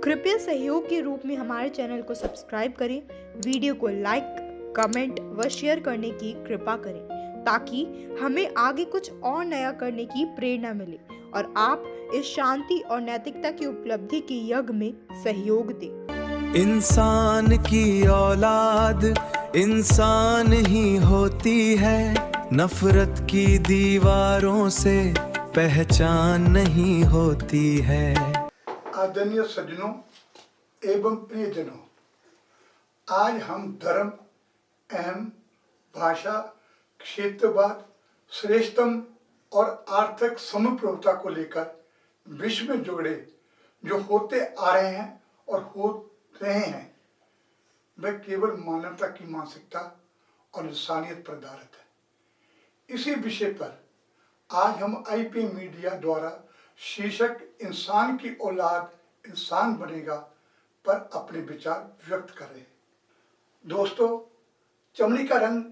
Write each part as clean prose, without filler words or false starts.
कृपया सहयोग के रूप में हमारे चैनल को सब्सक्राइब करें, वीडियो को लाइक, कमेंट व शेयर करने की कृपा करें ताकि हमें आगे कुछ और नया करने की प्रेरणा मिले और आप इस शांति और नैतिकता की उपलब्धि के यज्ञ में सहयोग दें। इंसान की औलाद इंसान ही होती है, नफरत की दीवारों से पहचान नहीं होती है। आदरणीय सज्जनों एवं प्रियजनों, आज हम धर्म, अहम, भाषा, क्षेत्रवाद, श्रेष्ठतम और आर्थिक समप्रभुता को लेकर विश्व में झगड़े जो होते आ रहे हैं और हो रहे हैं, वह केवल मानवता की मानसिकता और इंसानियत पर आधारित है। इसी विषय पर आज हम आईपी मीडिया द्वारा शीर्षक इंसान की औलाद इंसान बनेगा पर अपने विचार व्यक्त कर रहे हैं। दोस्तों, चमड़ी का रंग,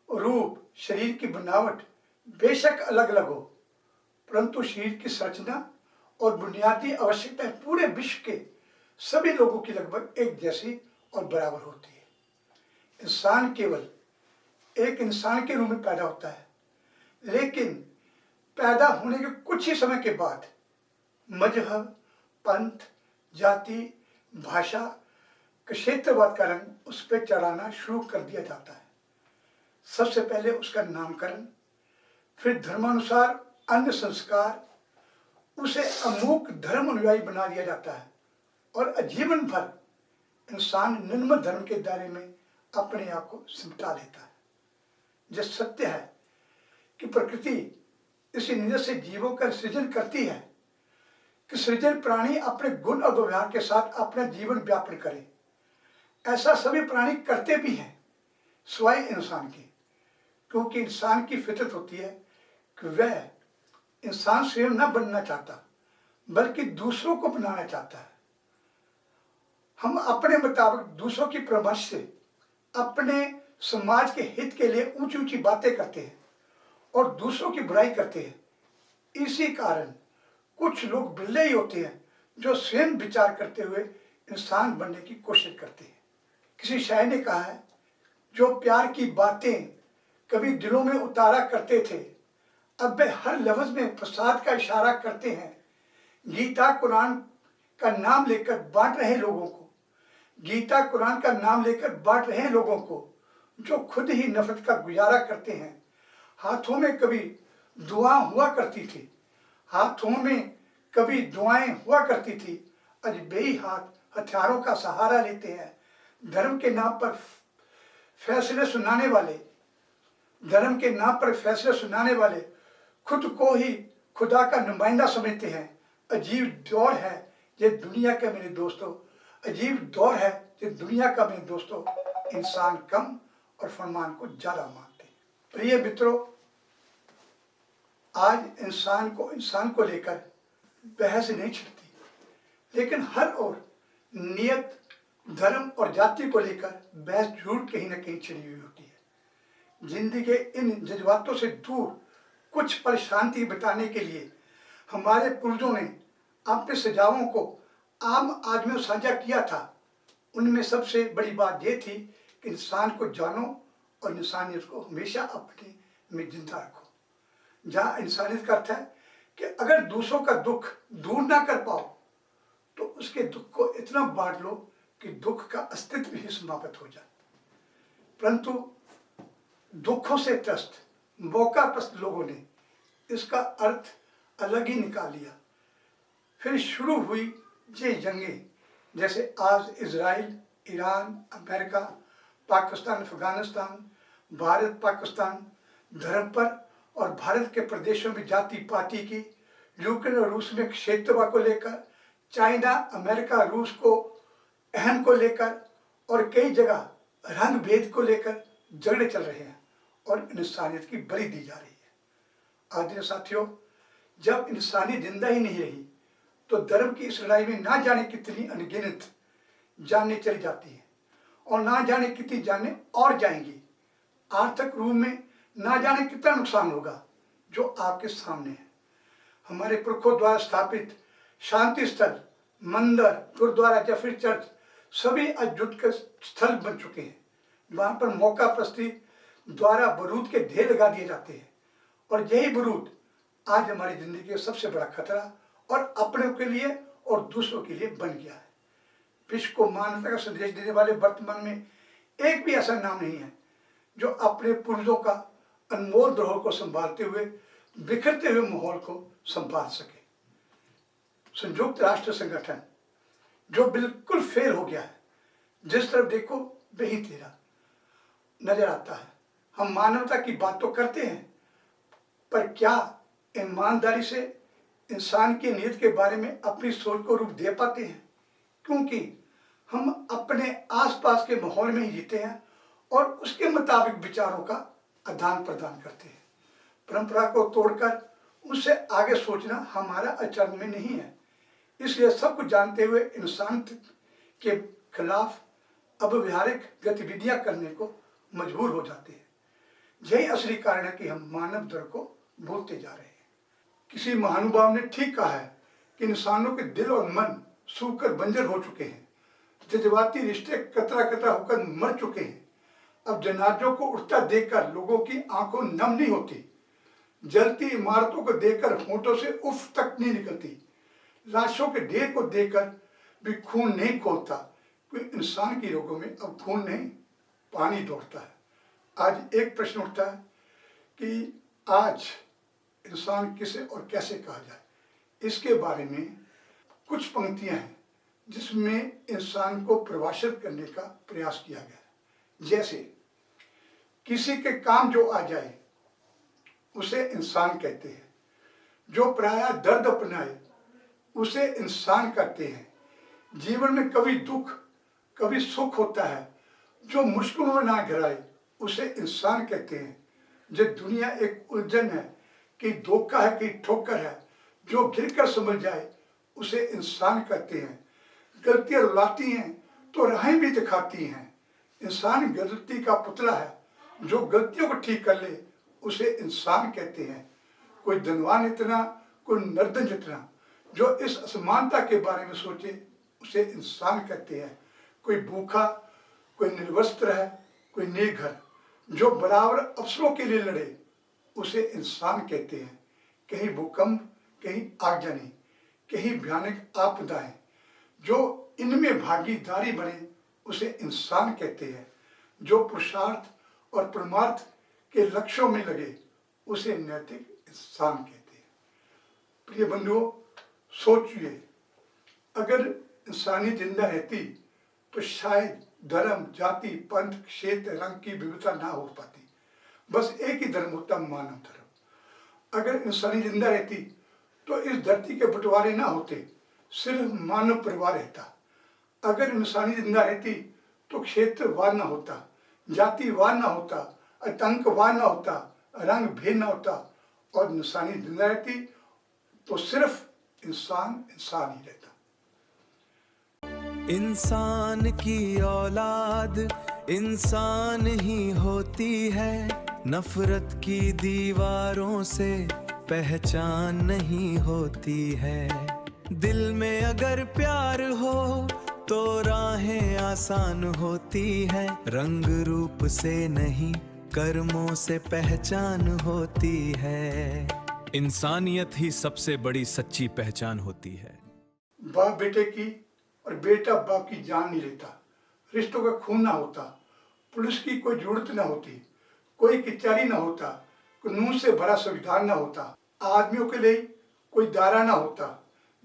रूप, शरीर की बनावट बेशक अलग अलग हो, परंतु शरीर की संरचना और बुनियादी आवश्यकताएं पूरे विश्व के सभी लोगों की लगभग एक जैसी और बराबर होती है। इंसान केवल एक इंसान के रूप में पैदा होता है, लेकिन पैदा होने के कुछ ही समय के बाद मजहब, पंथ, जाति, भाषा, क्षेत्रवाद का रंग उस पर चढ़ाना शुरू कर दिया जाता है। सबसे पहले उसका नामकरण, फिर धर्मानुसार अन्य संस्कार, उसे अमूक धर्म अनुयायी बना दिया जाता है और आजीवन भर इंसान निम्न धर्म के दायरे में अपने आप को सिमटा लेता है। यह सत्य है कि प्रकृति इसी नियत से जीवों का सृजन करती है कि सृजन प्राणी अपने गुण और व्यवहार के साथ अपना जीवन व्यापन करे। ऐसा सभी प्राणी करते भी हैं सिवाय इंसान के, क्योंकि इंसान की फितरत होती है कि वह इंसान स्वयं न बनना चाहता बल्कि दूसरों को बनाना चाहता है। हम अपने मुताबिक दूसरों की परामर्श से अपने समाज के हित के लिए ऊंची ऊंची बातें करते हैं और दूसरों की बुराई करते हैं। इसी कारण कुछ लोग बिल्ले ही होते हैं जो स्वयं विचार करते हुए इंसान बनने की कोशिश करते हैं। किसी शायर ने कहा है, जो प्यार की बातें कभी दिलों में उतारा करते थे, अब वे हर लफ्ज में फसाद का इशारा करते हैं। गीता कुरान का नाम लेकर बांट रहे लोगों को, गीता कुरान का नाम लेकर बांट रहे लोगों को जो खुद ही नफरत का गुजारा करते हैं। हाथों में कभी दुआएं हुआ करती थी, हाथों में कभी दुआएं हुआ करती थी, आज बेही हाथ हथियारों का सहारा लेते हैं। धर्म के नाम पर फैसले सुनाने वाले, धर्म के नाम पर फैसले सुनाने वाले खुद को ही खुदा का नुमाइंदा समझते हैं। अजीब दौर है ये दुनिया का मेरे दोस्तों, अजीब दौर है ये दुनिया का मेरे दोस्तों। इंसान कम और फरमान को ज्यादा मानते हैं। प्रिय मित्रों, आज इंसान को लेकर बहस नहीं छिड़ती, लेकिन हर ओर नियत, धर्म और जाति को लेकर बहस जरूर कहीं न कहीं छिड़ी हुई होती है। जिंदगी के इन जज्बातों से दूर कुछ पल शांति बिताने के लिए हमारे पूर्वजों ने अपने सुझावों को आम आदमियों से साझा किया था। उनमें सबसे बड़ी बात यह थी कि इंसान को जानो और इंसानियत को हमेशा अपने में जिंदा रखो। जहाँ इंसानियत का अर्थ है कि अगर दूसरों का दुख दूर ना कर पाओ तो उसके दुख को इतना बांट लो कि दुख का अस्तित्व ही समाप्त हो जाए। परंतु दुखों से त्रस्त, मौकापरस्त लोगों ने इसका अर्थ अलग ही निकाल लिया। फिर शुरू हुई ये जंगें, जैसे आज Israel, Iran, America, Pakistan, Afghanistan, Bharat, Pakistan, धर्म पर और भारत के प्रदेशों में जाति पाति की, यूक्रेन और रूस में क्षेत्रवाद को लेकर, चाइना, अमेरिका, रूस को अहम को लेकर और कई जगह रंग भेद को लेकर झगड़े चल रहे हैं और इंसानियत की बलि दी जा रही है। आदरणीय साथियों, जब इंसानियत जिंदा ही नहीं रही तो धर्म की इस लड़ाई में ना जाने कितनी अनगिनत जानें चली जाती हैं और ना जाने कितनी जानें और जाएंगी। आर्थिक रूप में ना जाने कितना नुकसान होगा जो आपके सामने है। हमारे पुरखों द्वारा स्थापित शांति स्थल मंदिर, गुरुद्वारा या फिर चर्च सभी आज जुट के स्थल बन चुके हैं। वहां पर मौका प्रस्ती द्वारा बारूद के ढेर लगा दिए जाते हैं और यही बारूद आज हमारी जिंदगी का सबसे बड़ा खतरा और अपनों के लिए और दूसरों के लिए बन गया है। विश्व को मानवता का संदेश देने वाले वर्तमान में एक भी ऐसा नाम नहीं है जो अपने पूर्वजों का अनमोल धरोहर को संभालते हुए बिखरते हुए माहौल को संभाल सके। संयुक्त राष्ट्र संगठन जो बिल्कुल फेल हो गया है, जिस तरफ देखो वही तेरा नजर आता है। हम मानवता की बात तो करते हैं, पर क्या ईमानदारी से इंसान की नीयत के बारे में अपनी सोच को रूप दे पाते हैं? क्योंकि हम अपने आसपास के माहौल में ही जीते हैं और उसके मुताबिक विचारों का आदान प्रदान करते हैं। परंपरा को तोड़कर उससे आगे सोचना हमारा आचरण में नहीं है। इसलिए सब कुछ जानते हुए इंसान के खिलाफ अब व्यवहारिक गतिविधियां करने को मजबूर हो जाते हैं। यही असली कारण है कि हम मानव दर को भूलते जा रहे हैं। किसी महानुभाव ने ठीक कहा है कि इंसानों के दिल और मन सूखकर बंजर हो चुके हैं। जज्बाती रिश्ते कतरा कतरा होकर मर चुके हैं। अब जनाजों को उठता देखकर लोगों की आंखों नम नहीं होती। जलती इमारतों को देखकर होंठों से उफ तक नहीं निकलती। लाशों के ढेर को देखकर भी खून नहीं खोलता, क्योंकि इंसान की रगों में अब खून नहीं, पानी दौड़ता है। आज एक प्रश्न उठता है कि आज इंसान किसे और कैसे कहा जाए। इसके बारे में कुछ पंक्तियां हैं जिसमें इंसान को परिभाषित करने का प्रयास किया गया है। जैसे किसी के काम जो आ जाए उसे इंसान कहते हैं, जो पराया दर्द अपनाए उसे इंसान कहते हैं। जीवन में कभी दुख कभी सुख होता है, जो मुश्किलों में ना घिराए उसे इंसान कहते हैं। जो दुनिया एक उलझन है कि धोखा है कि ठोकर है, जो गिर कर समझ जाए उसे इंसान कहते हैं। गलतियां रुलाती हैं तो राहें भी दिखाती हैं। इंसान गलती का पुतला है, जो गलतियों को ठीक कर ले उसे इंसान कहते हैं। कोई धनवान इतना, कोई नर्दन जितना, जो इस असमानता के बारे में सोचे उसे इंसान कहते हैं। कोई भूखा, कोई निर्वस्त्र है, कोई निर्घर, जो बराबर अवसरों के लिए लड़े उसे इंसान कहते हैं। कहीं भूकंप, कहीं आगजनी, कहीं भयानक आपदाएं, जो इनमें भागीदारी बने उसे इंसान कहते हैं। जो पुरुषार्थ और परमार्थ के लक्ष्यों में लगे उसे नैतिक इंसान कहते हैं। प्रिय बंधुओं, सोचिए, अगर इंसानी जिंदा रहती तो शायद धर्म, जाति, पंथ, क्षेत्र, रंग की विविधता ना हो पाती। बस एक ही धर्म होता, मानव धर्म। अगर इंसानी जिंदा रहती तो इस धरती के बंटवारे ना होते, सिर्फ मानव परिवार रहता। अगर इंसानी जिंदा रहती तो क्षेत्रवाद ना होता, जातिवाद ना होता, आतंकवाद ना होता, रंग भेद ना होता, और इंसानी जिंदा रहती तो सिर्फ इंसान इंसान ही रहता। इंसान की औलाद इंसान ही होती है, नफरत की दीवारों से पहचान नहीं होती है। दिल में अगर प्यार हो तो राहें आसान होती है, रंग रूप से नहीं कर्मों से पहचान होती है। इंसानियत ही सबसे बड़ी सच्ची पहचान होती है। बाप बेटे की और बेटा बाप की जान नहीं लेता, रिश्तों का खून ना होता, पुलिस की कोई जरूरत ना होती, कोई कचहरी ना होता, कानून से भरा संविधान ना होता, आदमियों के लिए कोई दायरा ना होता,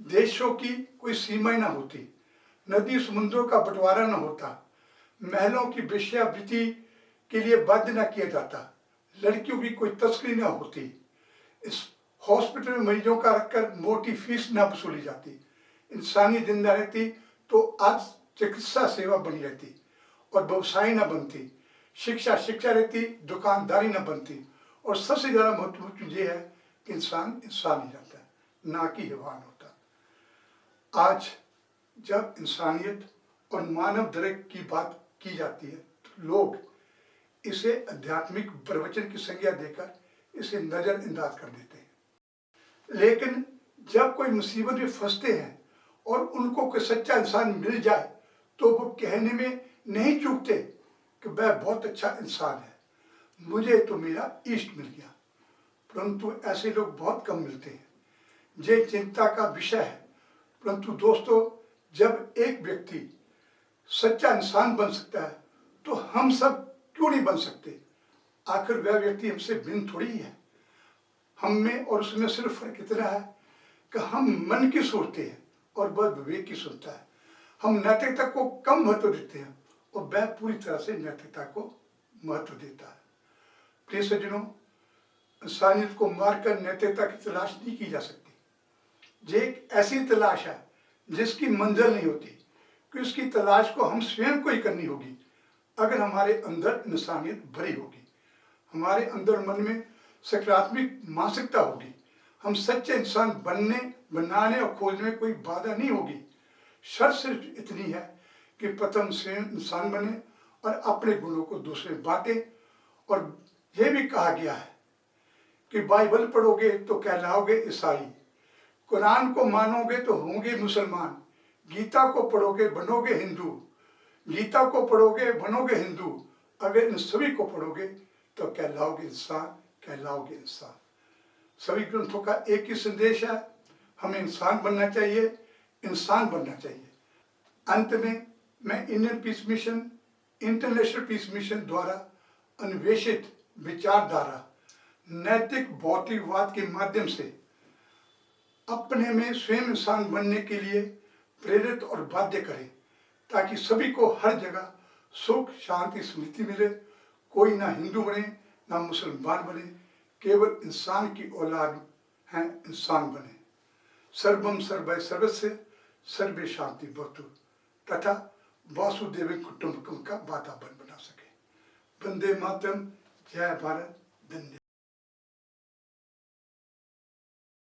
देशों की कोई सीमाएं ना होती, नदी समुद्रों का बंटवारा ना होता, महलों की वेश्यावृत्ति के लिए बाध्य न किया जाता, लड़कियों की कोई तस्करी ना होती, इस हॉस्पिटल में मरीजों का रखकर मोटी फीस ना वसूली जाती, इंसानी जिंदा रहती तो आज चिकित्सा सेवा बनी रहती और व्यवसाय न बनती, शिक्षा रहती, दुकानदारी न बनती, और सबसे ज़्यादा महत्वपूर्ण चीज़ ये है कि इंसान इंसान ही रहता है, ना कि हैवान होता। आज जब इंसानियत और मानव दर्द की बात की जाती है तो लोग इसे आध्यात्मिक प्रवचन की संज्ञा देकर इसे नजरअंदाज कर देते हैं। लेकिन जब कोई मुसीबत में फंसते हैं और उनको कोई सच्चा इंसान मिल जाए तो वो कहने में नहीं चूकते कि वह बहुत अच्छा इंसान है, मुझे तो मेरा इष्ट मिल गया। परंतु ऐसे लोग बहुत कम मिलते हैं, ये चिंता का विषय है। परंतु दोस्तों, जब एक व्यक्ति सच्चा इंसान बन सकता है तो हम सब क्यों नहीं बन सकते? आखिर वह व्यक्ति हमसे भिन्न थोड़ी है। हम में और उसमें सिर्फ फर्क इतना है कि हम मन की सोचते हैं और वह विवेक की सोचता है। हम नैतिकता को कम महत्व देते हैं और वह पूरी तरह से नैतिकता को महत्व देता है। प्रिय सज्जनों, इंसानियत को मारकर नैतिकता की तलाश नहीं की जा सकती। ये एक ऐसी तलाश है जिसकी मंजिल नहीं होती, कि उसकी तलाश को हम स्वयं को ही करनी होगी। अगर हमारे अंदर इंसानियत भरी होगी, हमारे अंदर मन में सकारात्मक मानसिकता होगी, हम सच्चे इंसान बनने, बनाने और खोजने में कोई बाधा नहीं होगी। शर्त सिर्फ इतनी है कि प्रथम स्वयं इंसान बने और अपने गुणों को दूसरे बांटे। और यह भी कहा गया है कि बाइबल पढ़ोगे तो कहलाओगे ईसाई, कुरान को मानोगे तो होंगे मुसलमान, गीता को पढ़ोगे बनोगे हिंदू, गीता को पढ़ोगे बनोगे हिंदू, अगर इन सभी को पढ़ोगे तो कहलाओगे इंसान, कहलाओगे इंसान। सभी ग्रंथों का एक ही संदेश है, हमें इंसान बनना चाहिए, इंसान बनना चाहिए। अंत में मैं Indian peace mission, international peace mission द्वारा अन्वेषित विचारधारा नैतिक भौतिकवाद के माध्यम से अपने में स्वयं इंसान बनने के लिए प्रेरित और बाध्य करें, ताकि सभी को हर जगह सुख, शांति, समृद्धि मिले। कोई ना हिंदू बने ना मुसलमान बने, केवल इंसान की औलाद हैं, इंसान बने। सर्वम सर्वै सर्वस्य सर्वे शांति भवतु तथा वासुदेव कुटुंबकम का वातावरण बना सके। वंदे मातरम। जय भारत। धन्यवाद।